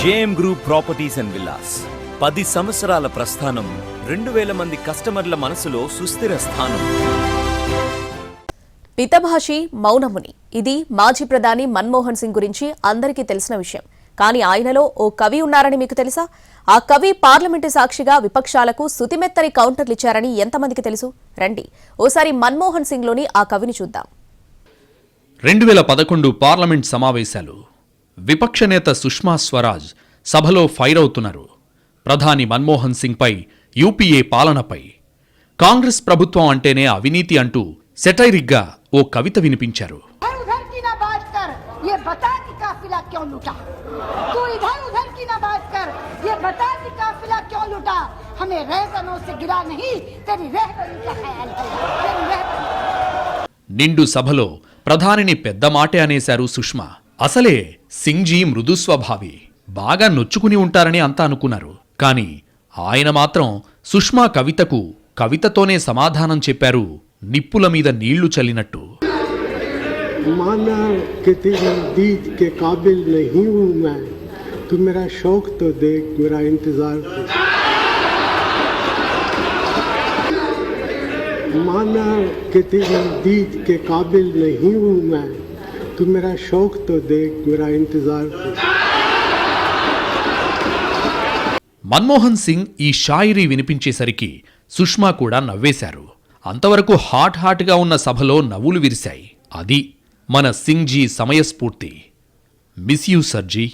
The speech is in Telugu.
JM group properties and villas 10 సంవత్సరాల ప్రస్థానం, 2000 మంది కస్టమర్ల మనసులో సుస్థిర స్థానం. పితభాషి మౌనముని. ఇది మాజీ ప్రధాని మన్మోహన్ సింగ్ గురించి అందరికీ తెలిసిన విషయం. కానీ ఆయనలో ఓ కవి ఉన్నారని మీకు తెలుసా? ఆ కవి పార్లమెంటు సాక్షిగా విపక్షాలకు సుతిమెత్తని కౌంటర్లిచ్చారని ఎంతమందికి తెలుసు? రండి ఓసారి మన్మోహన్ సింగ్ లోని ఆ కవిని చూద్దాం. 2011 పార్లమెంట్ సమావేశాలు. విపక్ష నేత సుష్మా స్వరాజ్ సభలో ఫైర్ అవుతున్నారు. ప్రధాని మన్మోహన్ సింగ్ పై, యూపీఏ పాలనపై, కాంగ్రెస్ ప్రభుత్వం అంటేనే అవినీతి అంటూ సెటైరిగ్గా ఓ కవిత వినిపించారు. నిండు సభలో ప్రధానిని పెద్ద మాటే అనేశారు సుష్మా. అసలే సింగ్జీ మృదుస్వభావి, బాగా నొచ్చుకుని ఉంటారని అంతా అనుకున్నారు. కానీ ఆయన మాత్రం సుష్మా కవితకు కవితతోనే సమాధానం చెప్పారు, నిప్పుల మీద నీళ్లు చల్లినట్టు. మన్మోహన్ సింగ్ ఈ షాయిరీ వినిపించేసరికి సుష్మా కూడా నవ్వేశారు. అంతవరకు హాట్గా ఉన్న సభలో నవ్వులు విరిశాయి. అది మన సింగ్జీ సమయస్ఫూర్తి. Miss you సర్జీ.